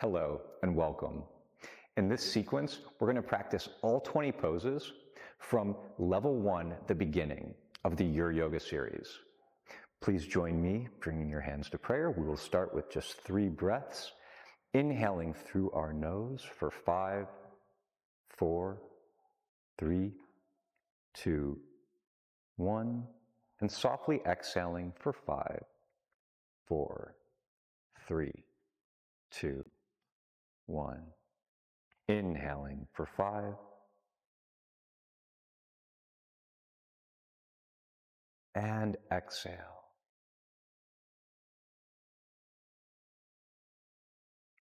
Hello and welcome. In this sequence, we're going to practice all 20 poses from level 1, the beginning of the Your Yoga series. Please join me bringing your hands to prayer. We will start with just 3 breaths, inhaling through our nose for 5, 4, 3, 2, 1, and softly exhaling for 5, 4, 3, 2, 1. Inhaling for 5, and exhale.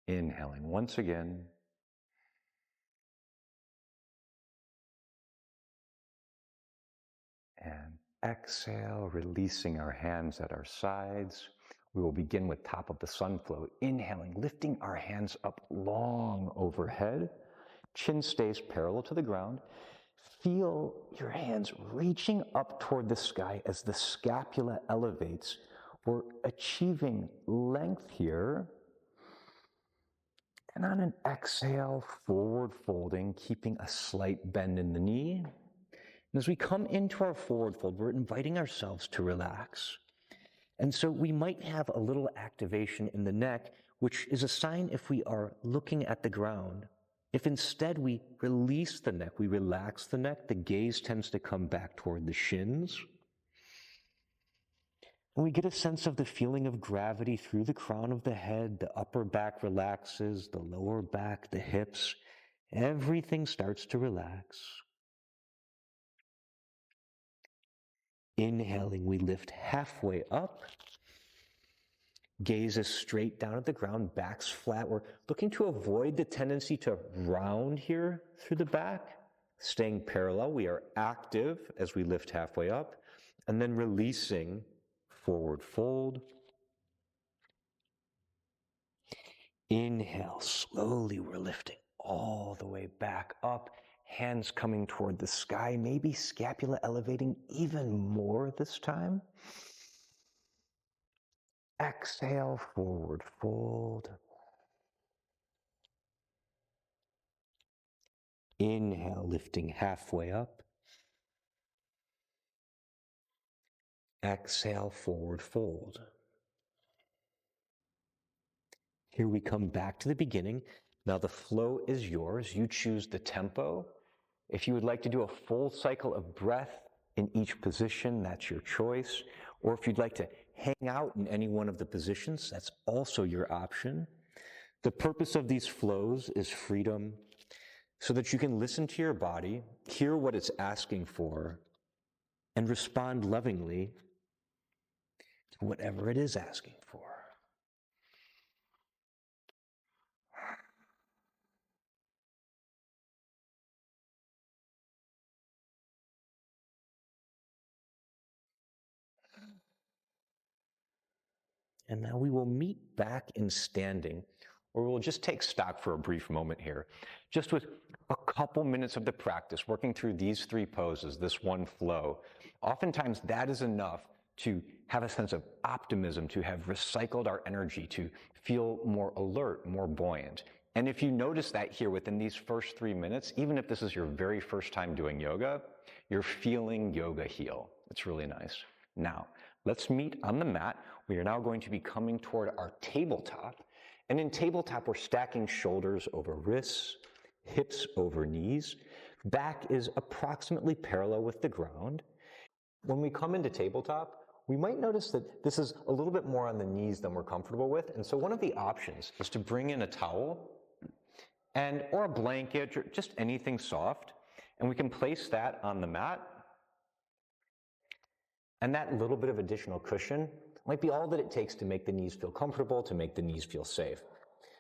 Inhaling once again, and exhale, releasing our hands at our sides. We will begin with top of the sun flow. Inhaling, lifting our hands up long overhead. Chin stays parallel to the ground. Feel your hands reaching up toward the sky as the scapula elevates. We're achieving length here. And on an exhale, forward folding, keeping a slight bend in the knee. And as we come into our forward fold, we're inviting ourselves to relax. And so we might have a little activation in the neck, which is a sign if we are looking at the ground. If instead we release the neck, we relax the neck, the gaze tends to come back toward the shins. And we get a sense of the feeling of gravity through the crown of the head, the upper back relaxes, the lower back, the hips. Everything starts to relax. Inhaling, we lift halfway up. Gaze is straight down at the ground, back's flat. We're looking to avoid the tendency to round here through the back. Staying parallel, we are active as we lift halfway up, and then releasing, forward fold. Inhale, slowly we're lifting all the way back up. Hands coming toward the sky, maybe scapula elevating even more this time. Exhale, forward fold. Inhale, lifting halfway up. Exhale, forward fold. Here we come back to the beginning. Now the flow is yours. You choose the tempo. If you would like to do a full cycle of breath in each position, that's your choice. Or if you'd like to hang out in any one of the positions, that's also your option. The purpose of these flows is freedom, so that you can listen to your body, hear what it's asking for, and respond lovingly to whatever it is asking for. And now we will meet back in standing, or we'll just take stock for a brief moment here, just with a couple minutes of the practice, working through these 3 poses, this one flow. Oftentimes that is enough to have a sense of optimism, to have recycled our energy, to feel more alert, more buoyant. And if you notice that here within these first 3 minutes, even if this is your very first time doing yoga, you're feeling yoga heal. It's really nice. Now, let's meet on the mat. We are now going to be coming toward our tabletop. And in tabletop, we're stacking shoulders over wrists, hips over knees. Back is approximately parallel with the ground. When we come into tabletop, we might notice that this is a little bit more on the knees than we're comfortable with. And so one of the options is to bring in a towel or a blanket, or just anything soft. And we can place that on the mat. And that little bit of additional cushion might be all that it takes to make the knees feel comfortable, to make the knees feel safe.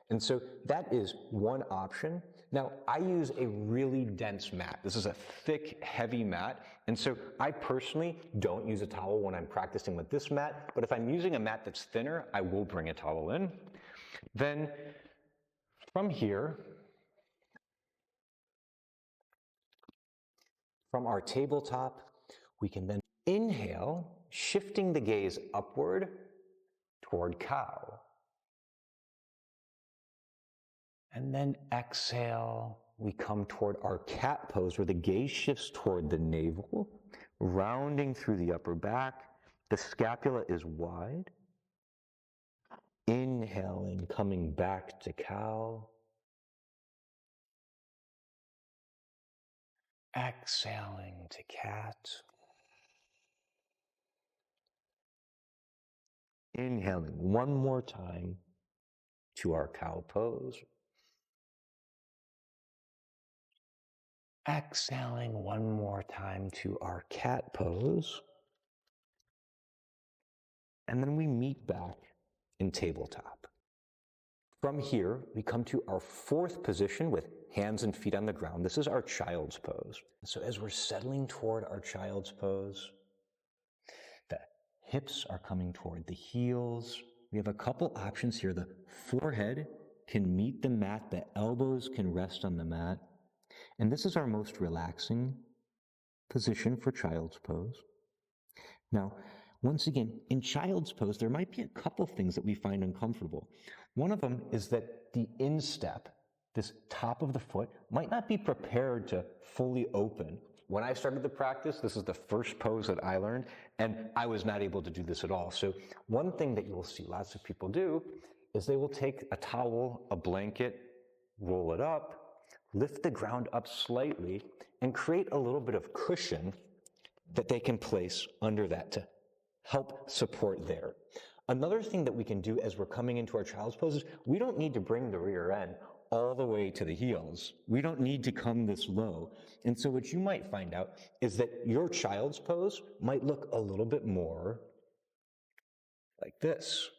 And so that is one option. Now, I use a really dense mat. This is a thick, heavy mat. And so I personally don't use a towel when I'm practicing with this mat. But if I'm using a mat that's thinner, I will bring a towel in. Then from here, from our tabletop, we can then inhale, shifting the gaze upward toward cow. And then exhale, we come toward our cat pose where the gaze shifts toward the navel, rounding through the upper back. The scapula is wide. Inhaling, coming back to cow. Exhaling to cat. Inhaling one more time to our cow pose. Exhaling one more time to our cat pose. And then we meet back in tabletop. From here, we come to our fourth position with hands and feet on the ground. This is our child's pose. So as we're settling toward our child's pose, the hips are coming toward the heels. We have a couple options here. The forehead can meet the mat, the elbows can rest on the mat. And this is our most relaxing position for child's pose. Now, once again, in child's pose, there might be a couple things that we find uncomfortable. One of them is that the instep, this top of the foot, might not be prepared to fully open. When I started the practice, this is the first pose that I learned, and I was not able to do this at all. So one thing that you'll see lots of people do is they will take a towel, a blanket, roll it up, lift the ground up slightly, and create a little bit of cushion that they can place under that to help support there. Another thing that we can do as we're coming into our child's pose is we don't need to bring the rear end all the way to the heels. We don't need to come this low. And so what you might find out is that your child's pose might look a little bit more like this.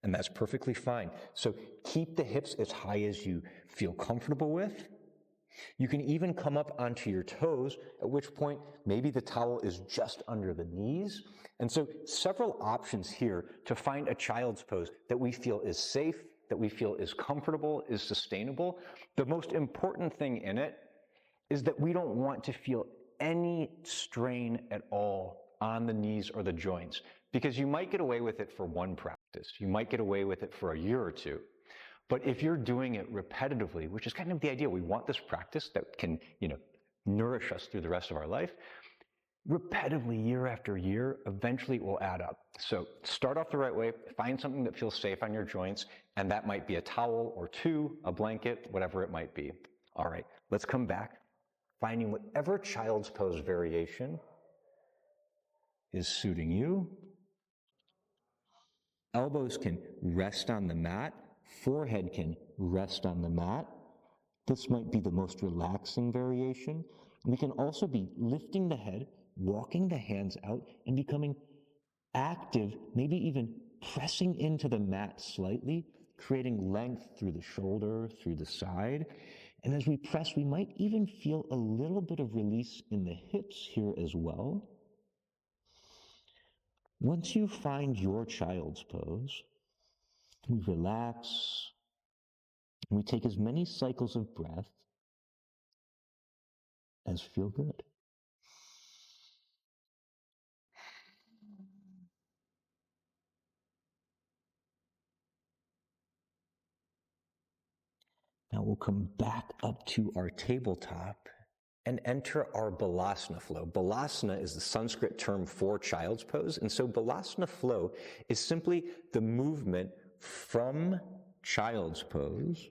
And that's perfectly fine. So keep the hips as high as you feel comfortable with. You can even come up onto your toes, at which point maybe the towel is just under the knees. And so several options here to find a child's pose that we feel is safe, that we feel is comfortable, is sustainable. The most important thing in it is that we don't want to feel any strain at all on the knees or the joints, because you might get away with it for one practice. You might get away with it for a year or two. But if you're doing it repetitively, which is kind of the idea, we want this practice that can, nourish us through the rest of our life, repetitively, year after year, eventually it will add up. So start off the right way, find something that feels safe on your joints, and that might be a towel or two, a blanket, whatever it might be. All right, let's come back, finding whatever child's pose variation is suiting you. Elbows can rest on the mat, forehead can rest on the mat. This might be the most relaxing variation. We can also be lifting the head, walking the hands out, and becoming active, maybe even pressing into the mat slightly, creating length through the shoulder, through the side. And as we press, we might even feel a little bit of release in the hips here as well. Once you find your child's pose, we relax, and we take as many cycles of breath as feel good. Now we'll come back up to our tabletop and enter our Balasana flow. Balasana is the Sanskrit term for child's pose, and so Balasana flow is simply the movement from child's pose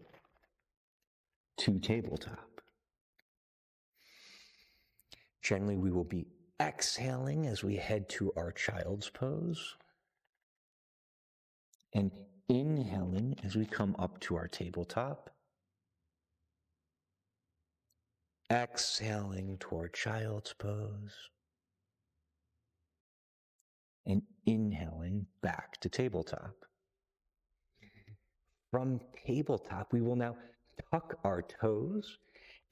to tabletop. Generally, we will be exhaling as we head to our child's pose, and inhaling as we come up to our tabletop. Exhaling toward child's pose, and inhaling back to tabletop. From tabletop, we will now tuck our toes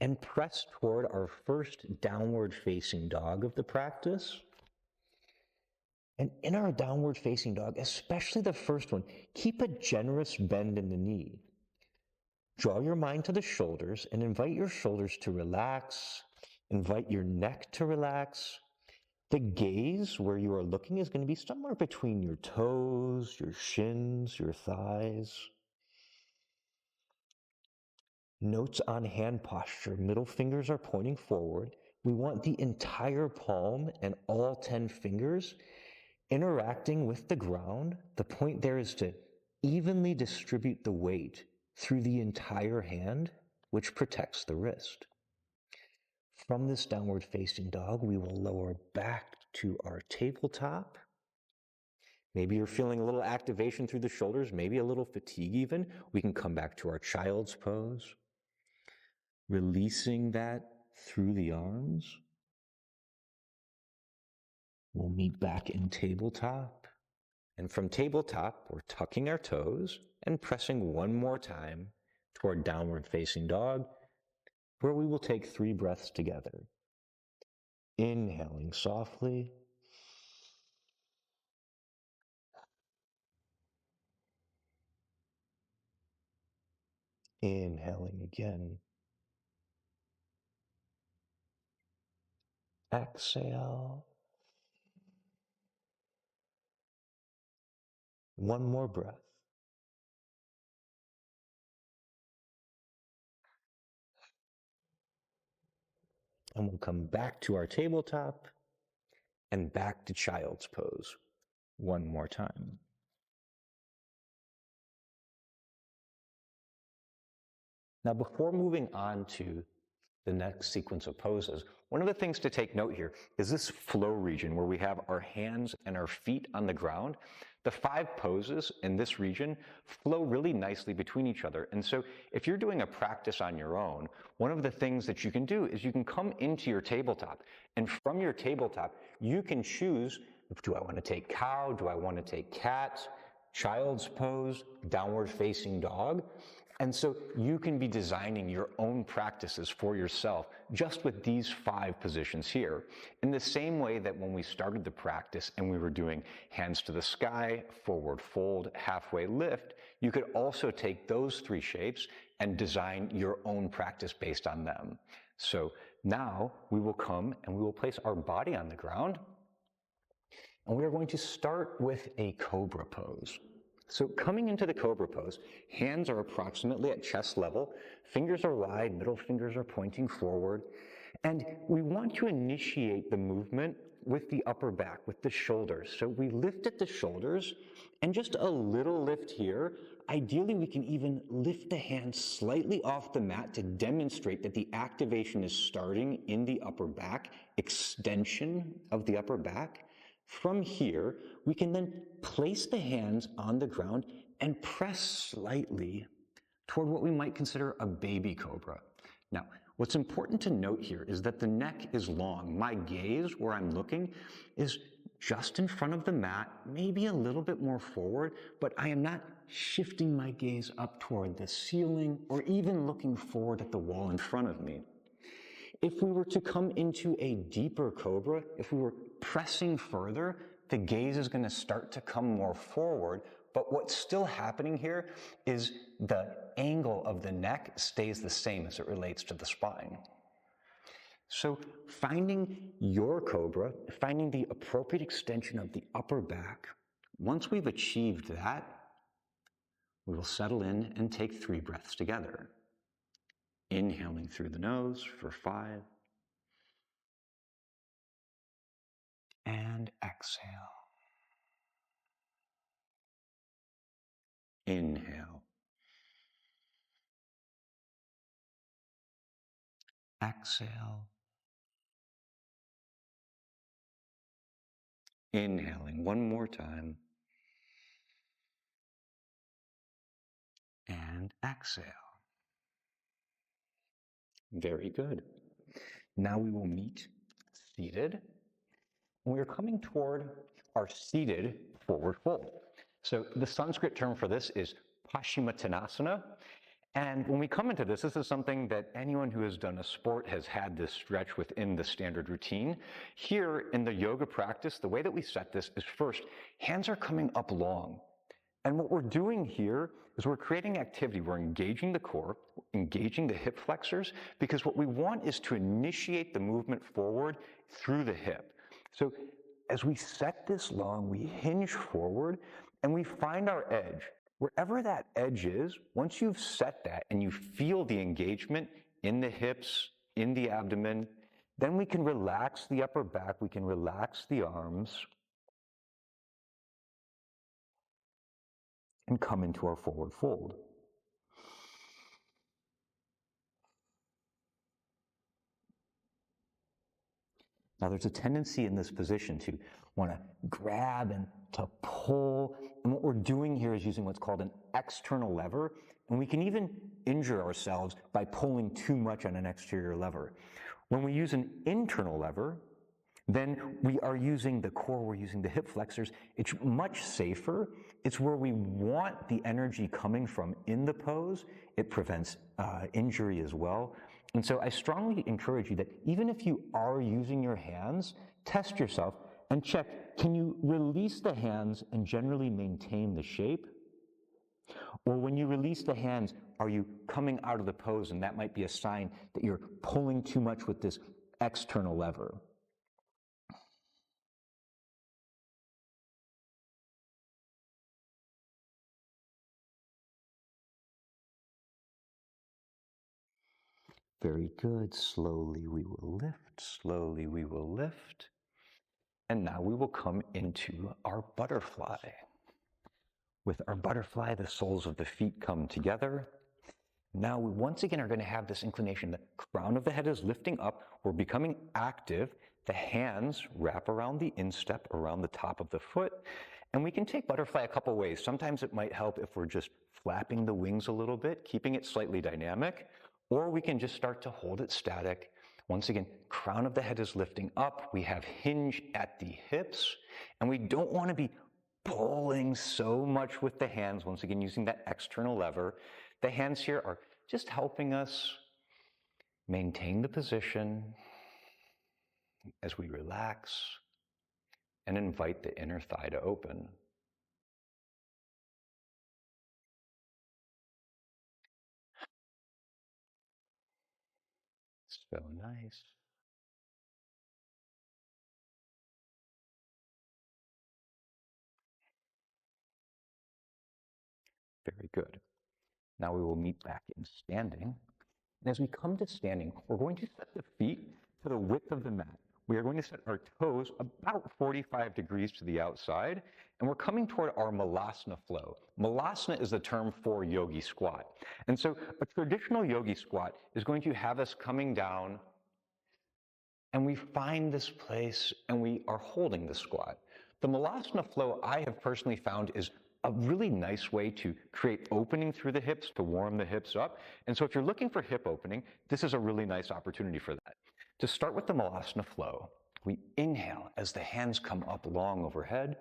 and press toward our first downward facing dog of the practice. And in our downward facing dog, especially the first one, keep a generous bend in the knee. Draw your mind to the shoulders and invite your shoulders to relax. Invite your neck to relax. The gaze where you are looking is going to be somewhere between your toes, your shins, your thighs. Notes on hand posture. Middle fingers are pointing forward. We want the entire palm and all 10 fingers interacting with the ground. The point there is to evenly distribute the weight through the entire hand, which protects the wrist. From this downward facing dog, we will lower back to our tabletop. Maybe you're feeling a little activation through the shoulders, maybe a little fatigue even. We can come back to our child's pose, releasing that through the arms. We'll meet back in tabletop. And from tabletop, we're tucking our toes and pressing one more time toward downward facing dog, where we will take 3 breaths together. Inhaling softly. Inhaling again. Exhale. One more breath. And we'll come back to our tabletop and back to child's pose one more time. Now, before moving on to the next sequence of poses, one of the things to take note here is this flow region where we have our hands and our feet on the ground. The 5 poses in this region flow really nicely between each other. And so if you're doing a practice on your own, one of the things that you can do is you can come into your tabletop. And from your tabletop, you can choose, do I want to take cow? Do I want to take cat? Child's pose, downward facing dog. And so you can be designing your own practices for yourself just with these 5 positions here. In the same way that when we started the practice and we were doing hands to the sky, forward fold, halfway lift, you could also take those 3 shapes and design your own practice based on them. So now we will come and we will place our body on the ground, and we are going to start with a cobra pose. So coming into the cobra pose, hands are approximately at chest level, fingers are wide, middle fingers are pointing forward, and we want to initiate the movement with the upper back, with the shoulders. So we lift at the shoulders, and just a little lift here. Ideally, we can even lift the hands slightly off the mat to demonstrate that the activation is starting in the upper back, extension of the upper back. From here, we can then place the hands on the ground and press slightly toward what we might consider a baby cobra. Now, what's important to note here is that the neck is long. My gaze, where I'm looking, is just in front of the mat, maybe a little bit more forward, but I am not shifting my gaze up toward the ceiling or even looking forward at the wall in front of me. If we were to come into a deeper cobra, if we were pressing further, the gaze is going to start to come more forward, but what's still happening here is the angle of the neck stays the same as it relates to the spine. So finding your cobra, finding the appropriate extension of the upper back, once we've achieved that, we will settle in and take 3 breaths together. Inhaling through the nose for 5. And exhale. Inhale. Exhale. Inhaling one more time. And exhale. Very good. Now we will meet seated. We are coming toward our seated forward fold. So the Sanskrit term for this is Paschimottanasana. And when we come into this, this is something that anyone who has done a sport has had this stretch within the standard routine. Here in the yoga practice, the way that we set this is first, hands are coming up long. And what we're doing here is we're creating activity. We're engaging the core, engaging the hip flexors, because what we want is to initiate the movement forward through the hip. So as we set this long, we hinge forward and we find our edge. Wherever that edge is, once you've set that and you feel the engagement in the hips, in the abdomen, then we can relax the upper back, we can relax the arms, and come into our forward fold. Now, there's a tendency in this position to want to grab and to pull. And what we're doing here is using what's called an external lever. And we can even injure ourselves by pulling too much on an exterior lever. When we use an internal lever, then we are using the core, we're using the hip flexors. It's much safer. It's where we want the energy coming from in the pose. It prevents injury as well. And so I strongly encourage you that even if you are using your hands, test yourself and check, can you release the hands and generally maintain the shape? Or when you release the hands, are you coming out of the pose? And that might be a sign that you're pulling too much with this external lever. Very good. Slowly we will lift. Slowly we will lift. And now we will come into our butterfly. With our butterfly, the soles of the feet come together. Now we once again are going to have this inclination. The crown of the head is lifting up. We're becoming active. The hands wrap around the instep, around the top of the foot. And we can take butterfly a couple ways. Sometimes it might help if we're just flapping the wings a little bit, keeping it slightly dynamic. Or we can just start to hold it static. Once again, crown of the head is lifting up. We have hinge at the hips. And we don't want to be pulling so much with the hands. Once again, using that external lever. The hands here are just helping us maintain the position as we relax and invite the inner thigh to open. So nice. Very good. Now we will meet back in standing. And as we come to standing, we're going to set the feet to the width of the mat. We are going to set our toes about 45 degrees to the outside, and we're coming toward our Malasana flow. Malasana is the term for yogi squat. And so a traditional yogi squat is going to have us coming down, and we find this place, and we are holding the squat. The Malasana flow I have personally found is a really nice way to create opening through the hips, to warm the hips up. And so if you're looking for hip opening, this is a really nice opportunity for that. To start with the Malasana flow, we inhale as the hands come up long overhead.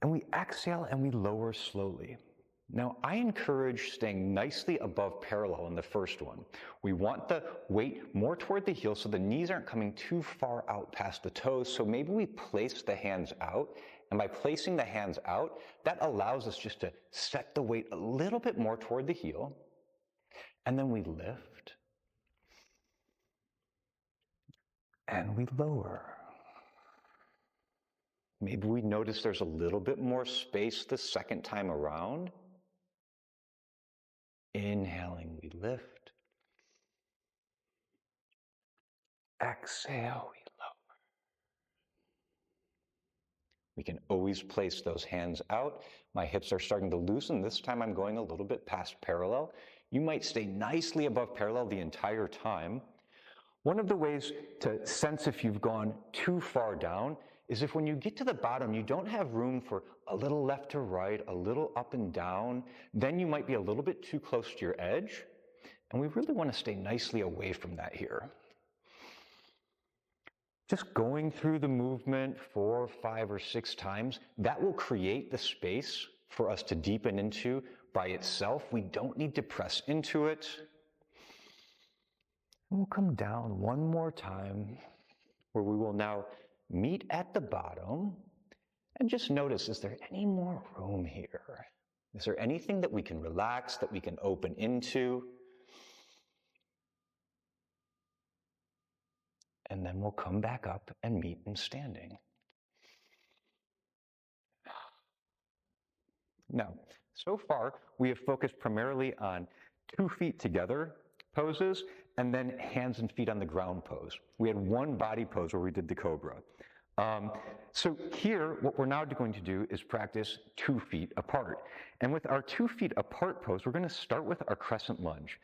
And we exhale and we lower slowly. Now, I encourage staying nicely above parallel in the first one. We want the weight more toward the heel so the knees aren't coming too far out past the toes. So maybe we place the hands out. And by placing the hands out, that allows us just to set the weight a little bit more toward the heel. And then we lift. And we lower. Maybe we notice there's a little bit more space the second time around. Inhaling, we lift. Exhale, we lower. We can always place those hands out. My hips are starting to loosen. This time I'm going a little bit past parallel. You might stay nicely above parallel the entire time. One of the ways to sense if you've gone too far down is if when you get to the bottom, you don't have room for a little left to right, a little up and down, then you might be a little bit too close to your edge. And we really want to stay nicely away from that here. Just going through the movement 4, 5, or 6 times, that will create the space for us to deepen into by itself. We don't need to press into it. And we'll come down one more time where we will now meet at the bottom and just notice, is there any more room here? Is there anything that we can relax, that we can open into? And then we'll come back up and meet in standing. Now, so far, we have focused primarily on 2 feet together poses and then hands and feet on the ground pose. We had one body pose where we did the cobra. So here, what we're now going to do is practice 2 feet apart. And with our 2 feet apart pose, we're going to start with our crescent lunge.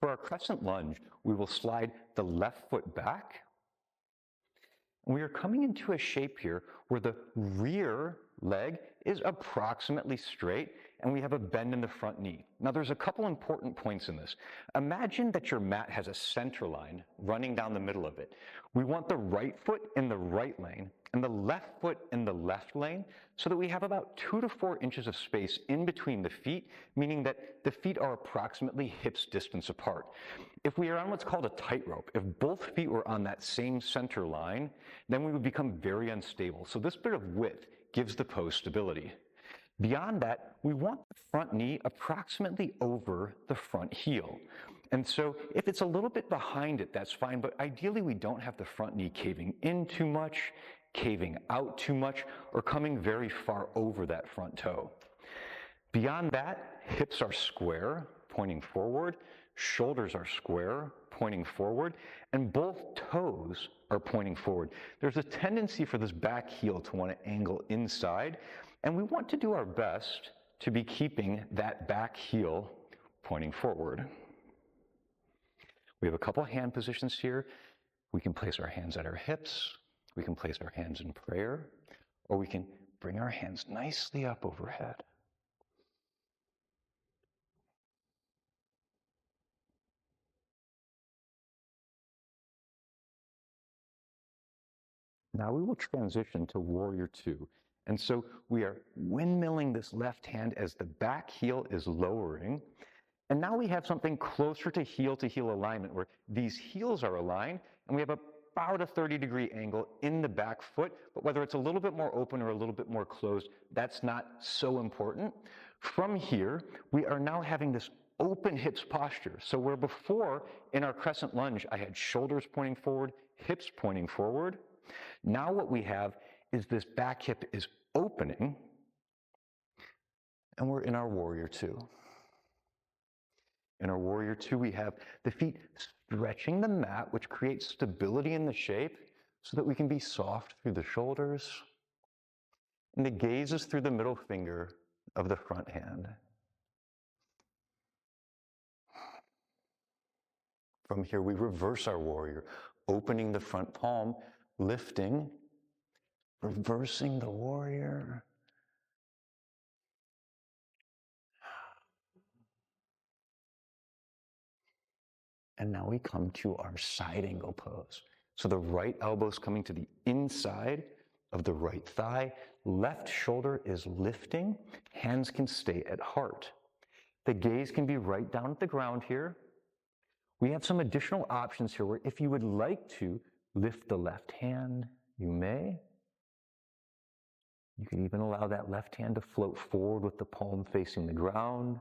For our crescent lunge, we will slide the left foot back. And we are coming into a shape here where the rear leg is approximately straight and we have a bend in the front knee. Now there's a couple important points in this. Imagine that your mat has a center line running down the middle of it. We want the right foot in the right lane and the left foot in the left lane so that we have about 2 to 4 inches of space in between the feet, meaning that the feet are approximately hips distance apart. If we are on what's called a tightrope, if both feet were on that same center line, then we would become very unstable. So this bit of width gives the pose stability. Beyond that, we want the front knee approximately over the front heel. And so if it's a little bit behind it, that's fine, but ideally we don't have the front knee caving in too much, caving out too much, or coming very far over that front toe. Beyond that, hips are square, pointing forward, shoulders are square, pointing forward, and both toes are pointing forward. There's a tendency for this back heel to want to angle inside, and we want to do our best to be keeping that back heel pointing forward. We have a couple hand positions here. We can place our hands at our hips, we can place our hands in prayer, or we can bring our hands nicely up overhead. Now we will transition to Warrior Two. And so we are windmilling this left hand as the back heel is lowering. And now we have something closer to heel alignment where these heels are aligned and we have about a 30-degree angle in the back foot, but whether it's a little bit more open or a little bit more closed, that's not so important. From here, we are now having this open hips posture. So where before in our crescent lunge, I had shoulders pointing forward, hips pointing forward, now what we have is this back hip is opening, and we're in our Warrior Two. In our Warrior Two, we have the feet stretching the mat, which creates stability in the shape so that we can be soft through the shoulders, and the gaze is through the middle finger of the front hand. From here, we reverse our warrior, opening the front palm, lifting, reversing the warrior. And now we come to our side angle pose. So the right elbow is coming to the inside of the right thigh, left shoulder is lifting, hands can stay at heart. The gaze can be right down at the ground here. We have some additional options here where if you would like to lift the left hand, you may. You can even allow that left hand to float forward with the palm facing the ground.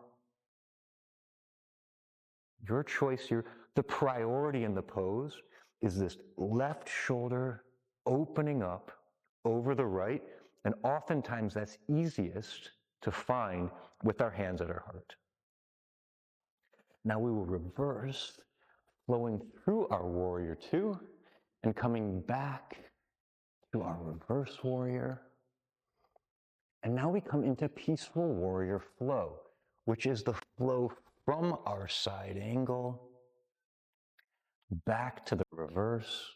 Your choice here. The priority in the pose is this left shoulder opening up over the right, and oftentimes that's easiest to find with our hands at our heart. Now we will reverse, flowing through our Warrior Two and coming back to our reverse warrior. And now we come into peaceful warrior flow, which is the flow from our side angle back to the reverse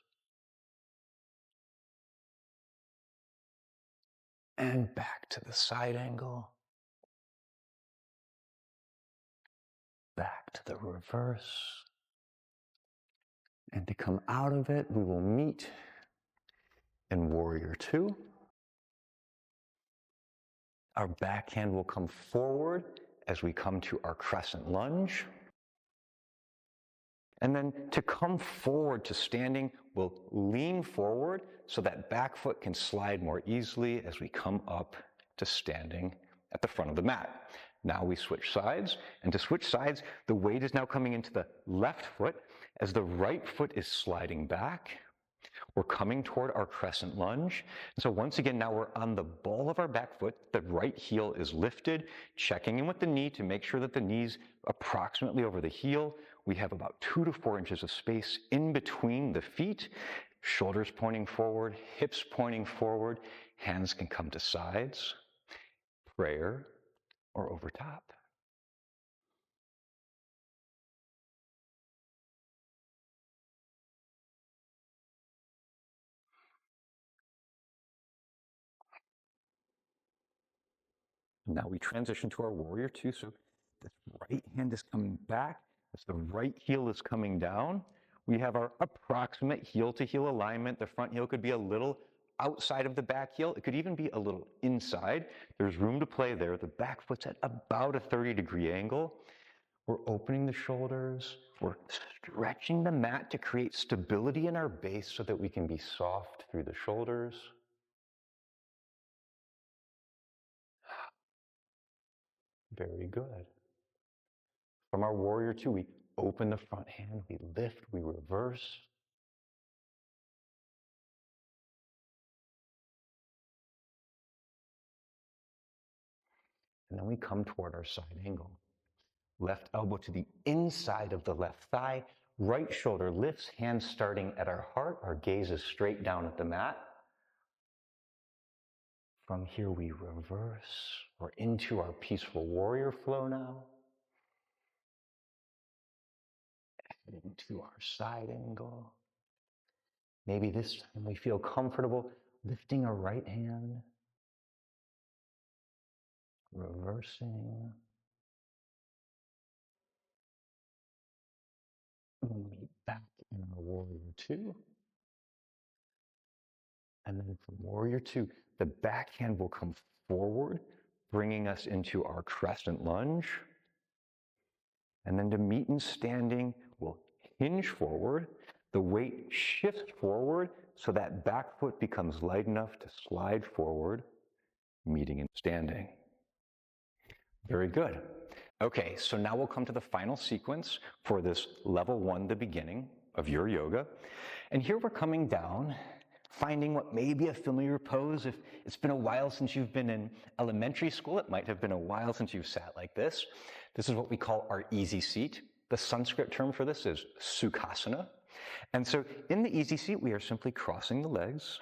and back to the side angle, back to the reverse. And to come out of it, we will meet in Warrior Two. Our back hand will come forward as we come to our crescent lunge. And then to come forward to standing, we'll lean forward so that back foot can slide more easily as we come up to standing at the front of the mat. Now we switch sides, and to switch sides, the weight is now coming into the left foot as the right foot is sliding back. We're coming toward our crescent lunge. And so once again, now we're on the ball of our back foot. The right heel is lifted, checking in with the knee to make sure that the knee's approximately over the heel. We have about 2 to 4 inches of space in between the feet. Shoulders pointing forward, hips pointing forward. Hands can come to sides, prayer, or over top. Now we transition to our warrior two. So this right hand is coming back as the right heel is coming down. We have our approximate heel to heel alignment. The front heel could be a little outside of the back heel. It could even be a little inside. There's room to play there. The back foot's at about a 30-degree angle. We're opening the shoulders. We're stretching the mat to create stability in our base so that we can be soft through the shoulders. Very good. From our warrior two, we open the front hand, we lift, we reverse. And then we come toward our side angle. Left elbow to the inside of the left thigh, right shoulder lifts, hands starting at our heart. Our gaze is straight down at the mat. From here we reverse. We're into our peaceful warrior flow now. Into our side angle. Maybe this time we feel comfortable lifting our right hand, reversing. Meet back in our warrior two. And then from warrior two, the back hand will come forward, bringing us into our crescent lunge. And then to meet in standing, we'll hinge forward. The weight shifts forward so that back foot becomes light enough to slide forward, meeting in standing. Very good. Okay, so now we'll come to the final sequence for this level 1, the beginning of your yoga. And here we're coming down, finding what may be a familiar pose. If it's been a while since you've been in elementary school, it might have been a while since you've sat like this. This is what we call our easy seat. The Sanskrit term for this is Sukhasana. And so in the easy seat, we are simply crossing the legs.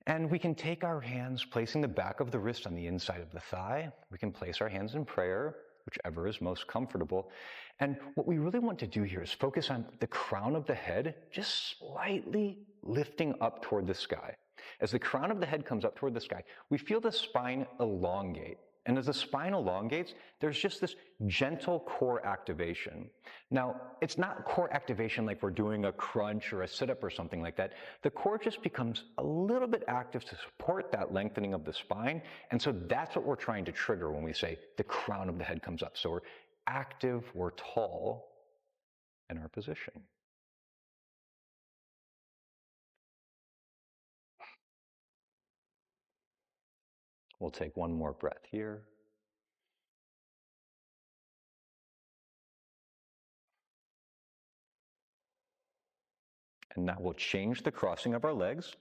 And we can take our hands, placing the back of the wrist on the inside of the thigh. We can place our hands in prayer, whichever is most comfortable. And what we really want to do here is focus on the crown of the head, just slightly lifting up toward the sky. As the crown of the head comes up toward the sky, we feel the spine elongate. And as the spine elongates, there's just this gentle core activation. Now, it's not core activation like we're doing a crunch or a sit-up or something like that. The core just becomes a little bit active to support that lengthening of the spine. And so that's what we're trying to trigger when we say the crown of the head comes up. So we're active, we're tall in our position. We'll take one more breath here. And now we'll change the crossing of our legs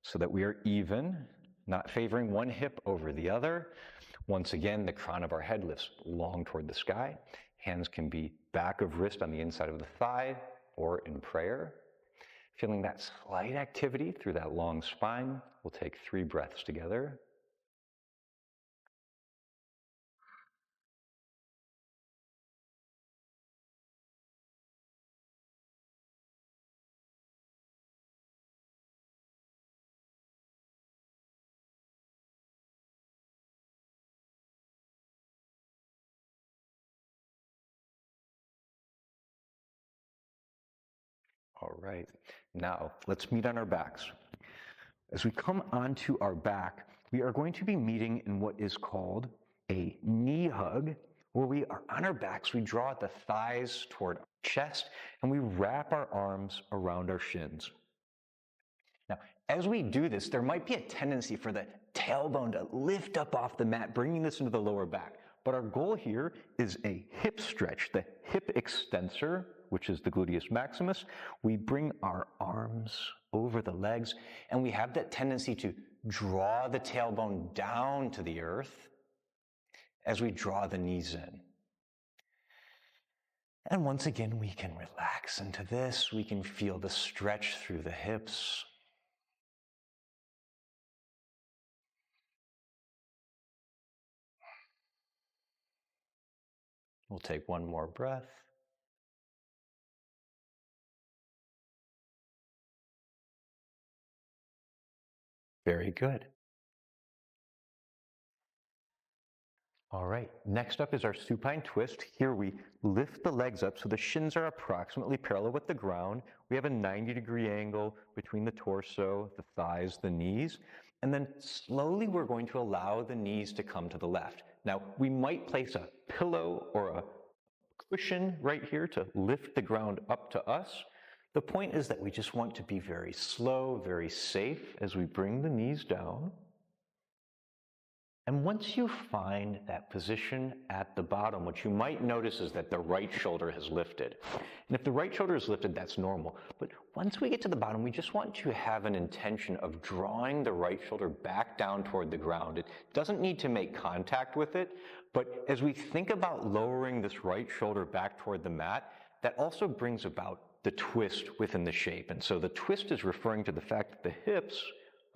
so that we are even, not favoring one hip over the other. Once again, the crown of our head lifts long toward the sky. Hands can be back of wrist on the inside of the thigh or in prayer. Feeling that slight activity through that long spine, we'll take 3 breaths together. All right, now let's meet on our backs. As we come onto our back, we are going to be meeting in what is called a knee hug, where we are on our backs, we draw the thighs toward our chest, and we wrap our arms around our shins. Now, as we do this, there might be a tendency for the tailbone to lift up off the mat, bringing this into the lower back. But our goal here is a hip stretch, the hip extensor, which is the gluteus maximus. We bring our arms over the legs, and we have that tendency to draw the tailbone down to the earth as we draw the knees in. And once again, we can relax into this. We can feel the stretch through the hips. We'll take one more breath. Very good. All right, next up is our supine twist. Here we lift the legs up so the shins are approximately parallel with the ground. We have a 90-degree angle between the torso, the thighs, the knees. And then slowly we're going to allow the knees to come to the left. Now, we might place a pillow or a cushion right here to lift the ground up to us. The point is that we just want to be very slow, very safe as we bring the knees down. And once you find that position at the bottom, what you might notice is that the right shoulder has lifted. And if the right shoulder is lifted, that's normal. But once we get to the bottom, we just want to have an intention of drawing the right shoulder back down toward the ground. It doesn't need to make contact with it, but as we think about lowering this right shoulder back toward the mat, that also brings about the twist within the shape. And so the twist is referring to the fact that the hips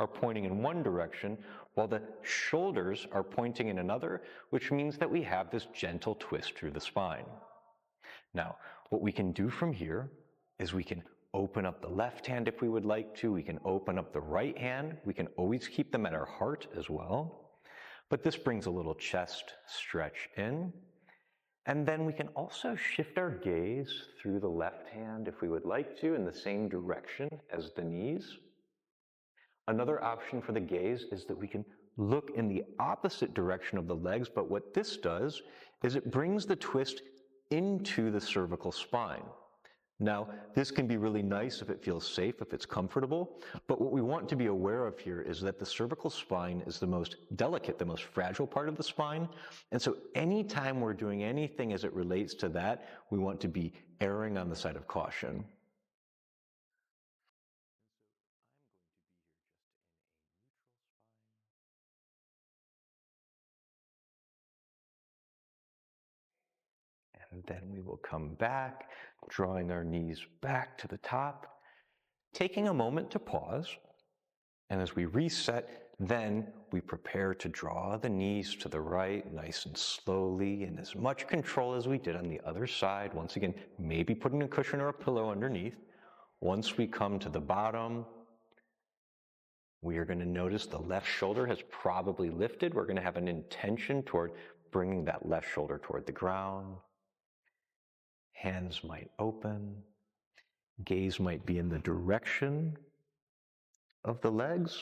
are pointing in one direction while the shoulders are pointing in another, which means that we have this gentle twist through the spine. Now, what we can do from here is we can open up the left hand if we would like to. We can open up the right hand. We can always keep them at our heart as well. But this brings a little chest stretch in. And then we can also shift our gaze through the left hand if we would like to in the same direction as the knees. Another option for the gaze is that we can look in the opposite direction of the legs, but what this does is it brings the twist into the cervical spine. Now, this can be really nice if it feels safe, if it's comfortable, but what we want to be aware of here is that the cervical spine is the most delicate, the most fragile part of the spine, and so anytime we're doing anything as it relates to that, we want to be erring on the side of caution. And then we will come back, drawing our knees back to the top, taking a moment to pause. And as we reset, then we prepare to draw the knees to the right, nice and slowly, in as much control as we did on the other side. Once again, maybe putting a cushion or a pillow underneath. Once we come to the bottom, we are going to notice the left shoulder has probably lifted. We're going to have an intention toward bringing that left shoulder toward the ground. Hands might open. Gaze might be in the direction of the legs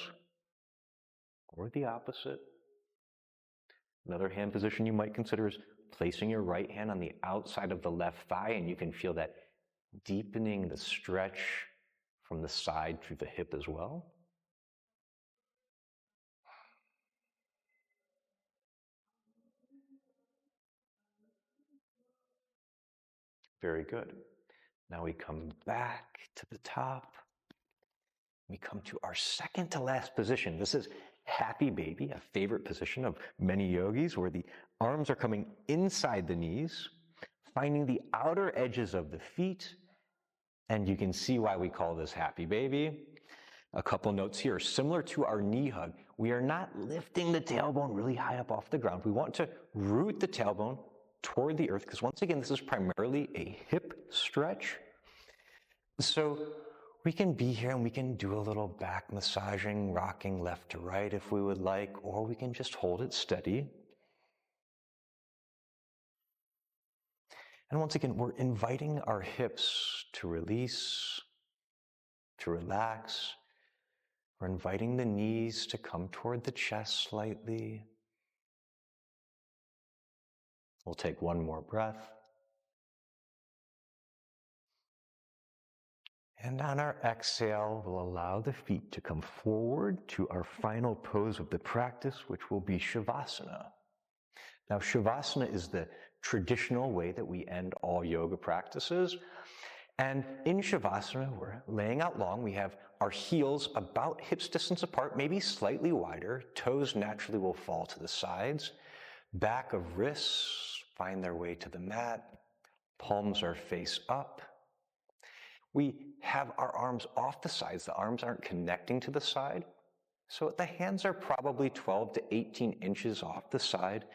or the opposite. Another hand position you might consider is placing your right hand on the outside of the left thigh, and you can feel that deepening the stretch from the side through the hip as well. Very good. Now we come back to the top. We come to our second to last position. This is Happy Baby, a favorite position of many yogis, where the arms are coming inside the knees, finding the outer edges of the feet, and you can see why we call this Happy Baby. A couple notes here. Similar to our knee hug, we are not lifting the tailbone really high up off the ground. We want to root the tailbone toward the earth, because once again, this is primarily a hip stretch. So we can be here and we can do a little back massaging, rocking left to right if we would like, or we can just hold it steady. And once again, we're inviting our hips to release, to relax. We're inviting the knees to come toward the chest slightly. We'll take one more breath. And on our exhale, we'll allow the feet to come forward to our final pose of the practice, which will be Shavasana. Now, Shavasana is the traditional way that we end all yoga practices. And in Shavasana, we're laying out long. We have our heels about hips distance apart, maybe slightly wider. Toes naturally will fall to the sides. Back of wrists find their way to the mat. Palms are face up. We have our arms off the sides. The arms aren't connecting to the side. So the hands are probably 12 to 18 inches off the side.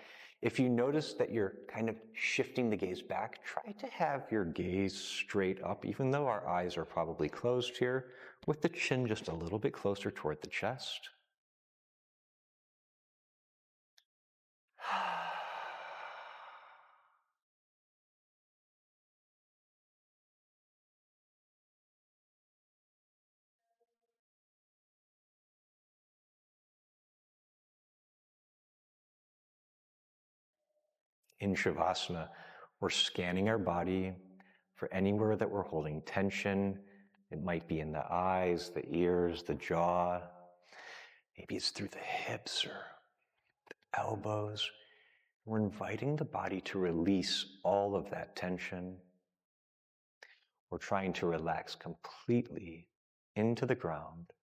If you notice that you're kind of shifting the gaze back, try to have your gaze straight up, even though our eyes are probably closed here, with the chin just a little bit closer toward the chest. In Shavasana, we're scanning our body for anywhere that we're holding tension. It might be in the eyes, the ears, the jaw. Maybe it's through the hips or the elbows. We're inviting the body to release all of that tension. We're trying to relax completely into the ground.